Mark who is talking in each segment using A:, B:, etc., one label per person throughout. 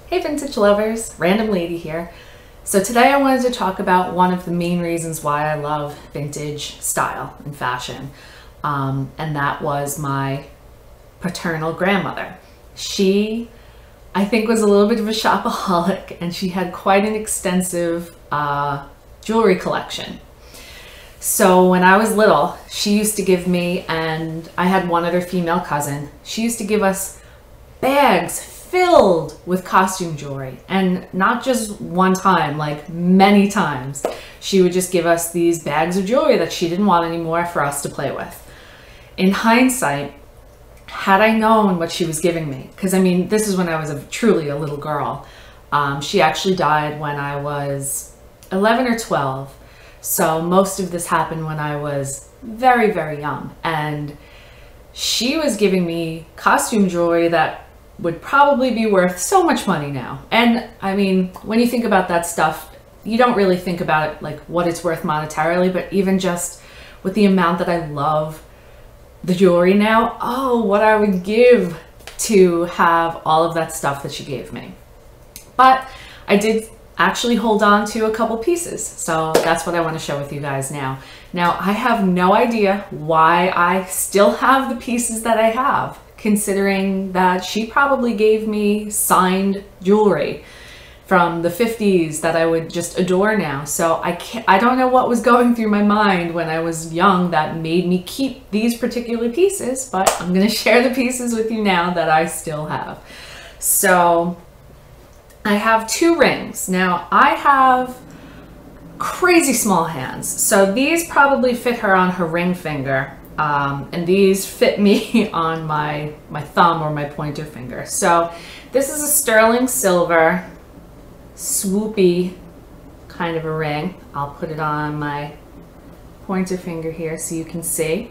A: Hey vintage lovers, Random Lady here. So today I wanted to talk about one of the main reasons why I love vintage style and fashion. And that was my paternal grandmother. She, I think, was a little bit of a shopaholic, and she had quite an extensive jewelry collection. So when I was little, she used to give me, and I had one other female cousin, she used to give us bags filled with costume jewelry, and not just one time, like many times. She would just give us these bags of jewelry that she didn't want anymore for us to play with. In hindsight, had I known what she was giving me, because I mean, this is when I was truly a little girl. She actually died when I was 11 or 12. So most of this happened when I was very, very young. And she was giving me costume jewelry that would probably be worth so much money now. And I mean, when you think about that stuff, you don't really think about it like what it's worth monetarily, but even just with the amount that I love the jewelry now, oh, what I would give to have all of that stuff that she gave me. But I did actually hold on to a couple pieces. So that's what I want to share with you guys now. Now, I have no idea why I still have the pieces that I have, considering that she probably gave me signed jewelry from the 50s that I would just adore now. So I don't know what was going through my mind when I was young that made me keep these particular pieces, but I'm going to share the pieces with you now that I still have. So I have two rings. Now I have crazy small hands, so these probably fit her on her ring finger. And these fit me on my thumb or my pointer finger. So this is a sterling silver swoopy kind of a ring. I'll put it on my pointer finger here so you can see.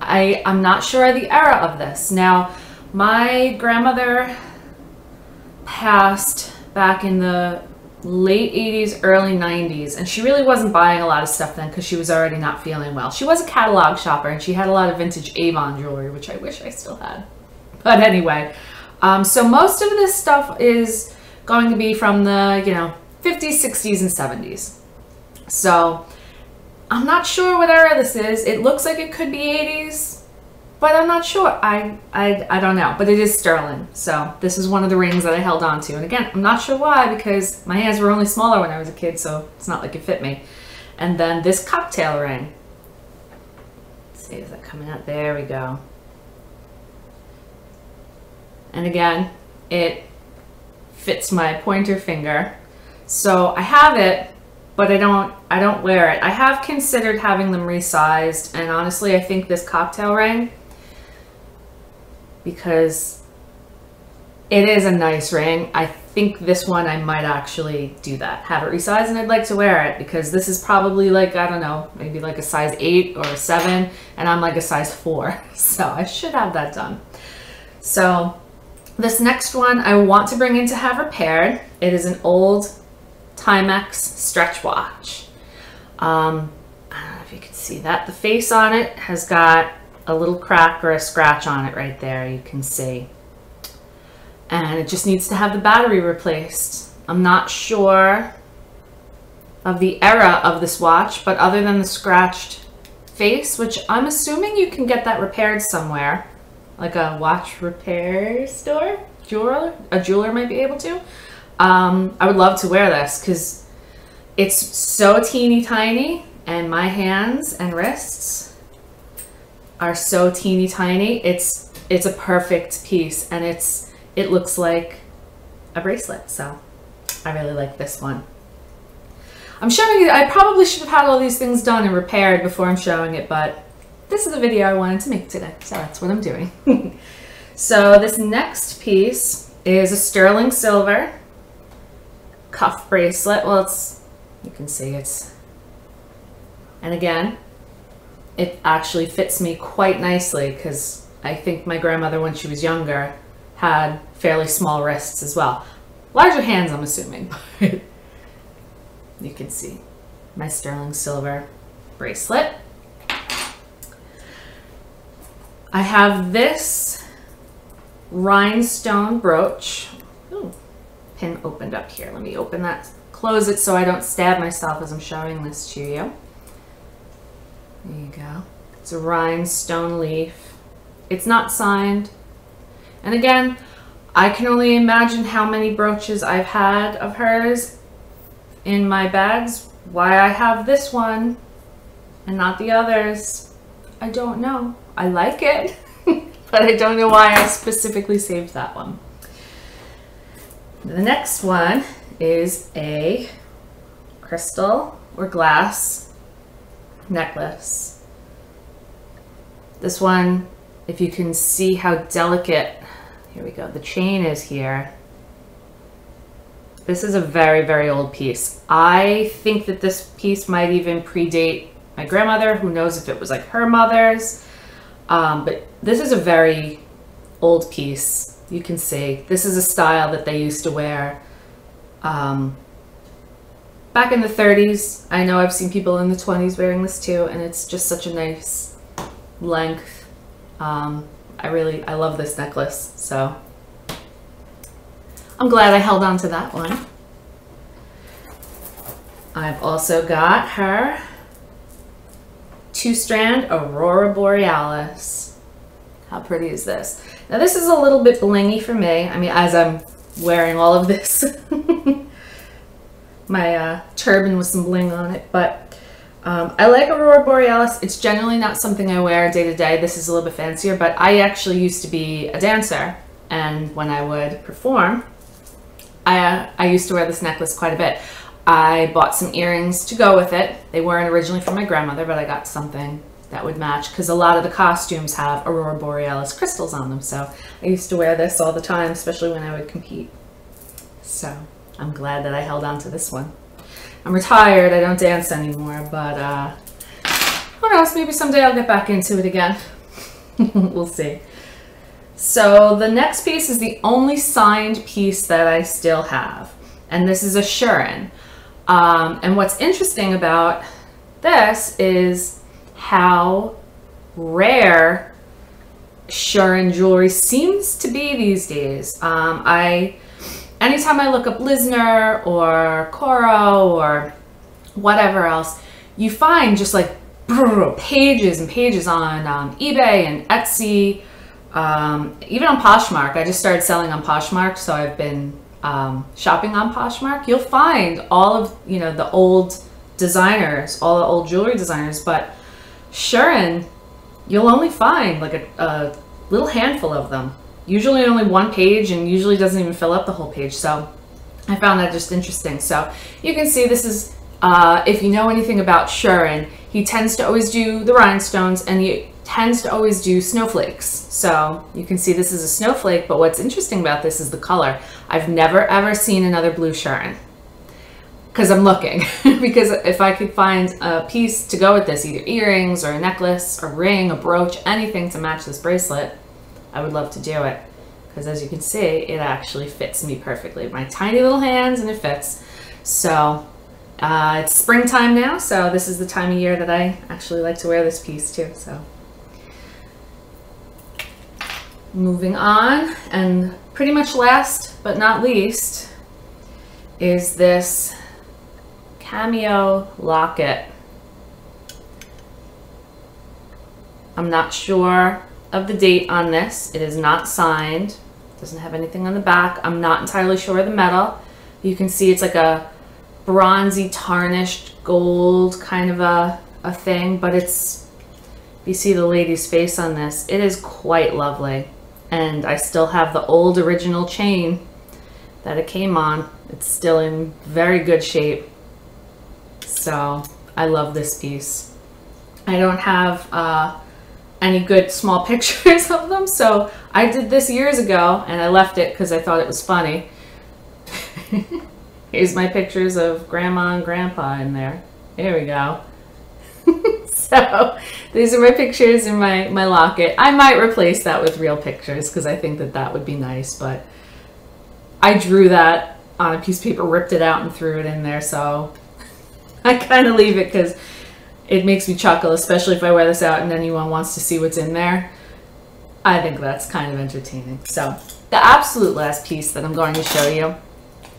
A: I'm not sure the era of this. Now, my grandmother passed back in the late 80s, early 90s, and she really wasn't buying a lot of stuff then because she was already not feeling well. She was a catalog shopper, and she had a lot of vintage Avon jewelry, which I wish I still had. But anyway, so most of this stuff is going to be from the, 50s, 60s, and 70s. So I'm not sure what era this is. It looks like it could be 80s, but I'm not sure. I don't know, but it is sterling. So this is one of the rings that I held on to. And again, I'm not sure why, because my hands were only smaller when I was a kid, so it's not like it fit me. And then this cocktail ring. Let's see, is that coming out? There we go. And again, it fits my pointer finger. So I have it, but I don't wear it. I have considered having them resized, and honestly, I think this cocktail ring, because it is a nice ring, I think this one I might actually do that. Have it resized, and I'd like to wear it because this is probably like, I don't know, maybe like a size 8 or a 7, and I'm like a size 4. So I should have that done. So this next one I want to bring in to have repaired. It is an old Timex stretch watch. I don't know if you can see that. The face on it has got a little crack or a scratch on it right there, you can see. And it just needs to have the battery replaced. I'm not sure of the era of this watch, but other than the scratched face, which I'm assuming you can get that repaired somewhere, like a watch repair store, a jeweler might be able to. I would love to wear this because it's so teeny tiny, and my hands and wrists are so teeny tiny. It's a perfect piece, and it looks like a bracelet. So I really like this one. I'm showing you, I probably should have had all these things done and repaired before I'm showing it, but this is a video I wanted to make today, so that's what I'm doing. So this next piece is a sterling silver cuff bracelet. Well, you can see it's, and again, it actually fits me quite nicely because I think my grandmother, when she was younger, had fairly small wrists as well. Larger hands, I'm assuming. You can see my sterling silver bracelet. I have this rhinestone brooch. Ooh, pin opened up here. Let me open that, close it so I don't stab myself as I'm showing this to you. There you go. It's a rhinestone leaf. It's not signed. And again, I can only imagine how many brooches I've had of hers in my bags. Why I have this one and not the others, I don't know. I like it, but I don't know why I specifically saved that one. The next one is a crystal or glass necklace. This one, if you can see how delicate, here we go, the chain is here. This is a very, very old piece. I think that this piece might even predate my grandmother. Who knows if it was like her mother's. But this is a very old piece. You can see this is a style that they used to wear back in the 30s. I know I've seen people in the 20s wearing this too, and it's just such a nice length. I love this necklace, so I'm glad I held on to that one. I've also got her 2-strand Aurora Borealis. How pretty is this? Now this is a little bit blingy for me. I mean, as I'm wearing all of this, my turban with some bling on it, but I like Aurora Borealis. It's generally not something I wear day to day. This is a little bit fancier, but I actually used to be a dancer, and when I would perform, I used to wear this necklace quite a bit. I bought some earrings to go with it. They weren't originally from my grandmother, but I got something that would match because a lot of the costumes have Aurora Borealis crystals on them. So I used to wear this all the time, especially when I would compete. So I'm glad that I held on to this one. I'm retired, I don't dance anymore, but who knows, maybe someday I'll get back into it again. We'll see. So the next piece is the only signed piece that I still have, and this is a Shirin. And what's interesting about this is how rare Shirin jewelry seems to be these days. Anytime I look up Lisner or Coro or whatever else, you find just like pages and pages on eBay and Etsy, even on Poshmark. I just started selling on Poshmark, so I've been shopping on Poshmark. You'll find all of, you know, the old designers, all the old jewelry designers, but Shirin, you'll only find like a little handful of them. Usually only one page, and usually doesn't even fill up the whole page. So I found that just interesting. So you can see this is, if you know anything about Shirin, he tends to always do the rhinestones, and he tends to always do snowflakes. So you can see this is a snowflake, but what's interesting about this is the color. I've never ever seen another blue Shirin, because I'm looking. Because if I could find a piece to go with this, either earrings or a necklace, a ring, a brooch, anything to match this bracelet, I would love to do it, because as you can see, it actually fits me perfectly. My tiny little hands, and it fits. So it's springtime now, so this is the time of year that I actually like to wear this piece too. So moving on, and pretty much last but not least is this cameo locket. I'm not sure of the date on this. It is not signed. Doesn't have anything on the back. I'm not entirely sure of the metal. You can see it's like a bronzy tarnished gold kind of a thing, but it's, you see the lady's face on this, it is quite lovely. And I still have the old original chain that it came on. It's still in very good shape. So I love this piece. I don't have any good small pictures of them, so I did this years ago and I left it because I thought it was funny. Here's my pictures of grandma and grandpa in there. There we go. So these are my pictures in my locket. I might replace that with real pictures because I think that that would be nice, but I drew that on a piece of paper, ripped it out and threw it in there, so I kind of leave it because it makes me chuckle, especially if I wear this out and anyone wants to see what's in there. I think that's kind of entertaining. So the absolute last piece that I'm going to show you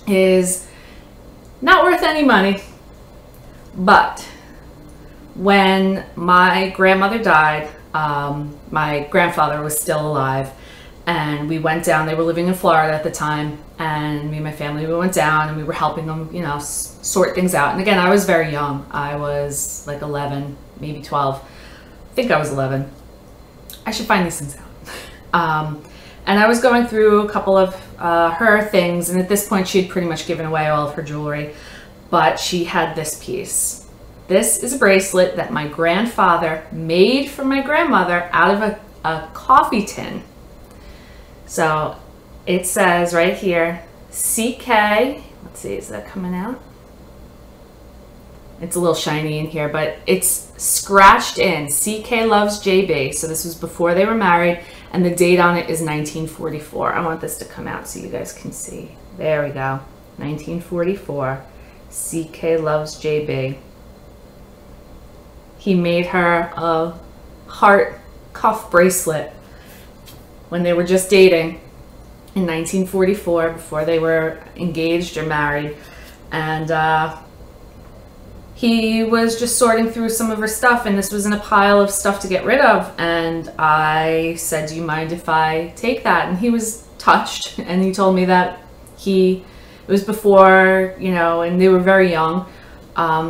A: is not worth any money, but when my grandmother died, my grandfather was still alive, and we went down. They were living in Florida at the time, and me and my family, we went down and we were helping them, you know, sort things out. And again, I was very young. I was like 11, maybe 12. I think I was 11. I should find these things out. And I was going through a couple of her things, and at this point she had pretty much given away all of her jewelry, but she had this piece. This is a bracelet that my grandfather made for my grandmother out of a coffee tin. So it says right here, CK, let's see, is that coming out? It's a little shiny in here, but it's scratched in, CK loves JB. So this was before they were married, and the date on it is 1944. I want this to come out so you guys can see. There we go, 1944, CK loves JB. He made her a heart cuff bracelet when they were just dating in 1944, before they were engaged or married. And he was just sorting through some of her stuff, and this was in a pile of stuff to get rid of. And I said, do you mind if I take that? And he was touched, and he told me that it was before, you know, and they were very young,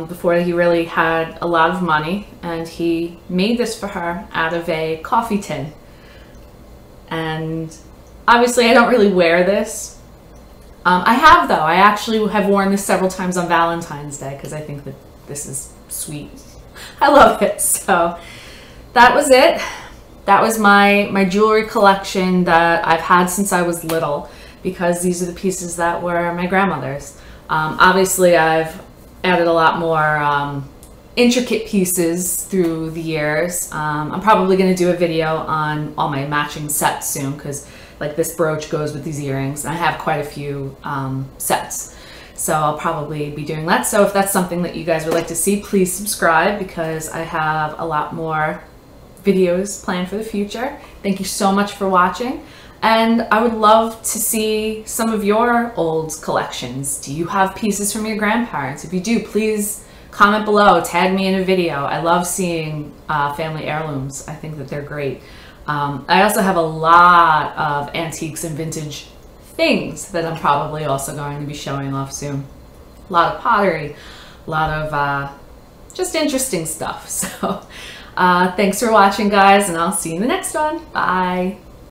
A: before he really had a lot of money, and he made this for her out of a coffee tin. And obviously I don't really wear this. I have, though. I actually have worn this several times on Valentine's Day because I think that this is sweet. I love it. So that was it. That was my jewelry collection that I've had since I was little, because these are the pieces that were my grandmother's. Obviously I've added a lot more intricate pieces through the years. I'm probably going to do a video on all my matching sets soon, because like this brooch goes with these earrings, and I have quite a few sets, so I'll probably be doing that. So if that's something that you guys would like to see, please subscribe, because I have a lot more videos planned for the future. Thank you so much for watching, and I would love to see some of your old collections. Do you have pieces from your grandparents? If you do, please comment below, tag me in a video. I love seeing family heirlooms. I think that they're great. I also have a lot of antiques and vintage things that I'm probably also going to be showing off soon. A lot of pottery, a lot of just interesting stuff. So thanks for watching, guys, and I'll see you in the next one. Bye.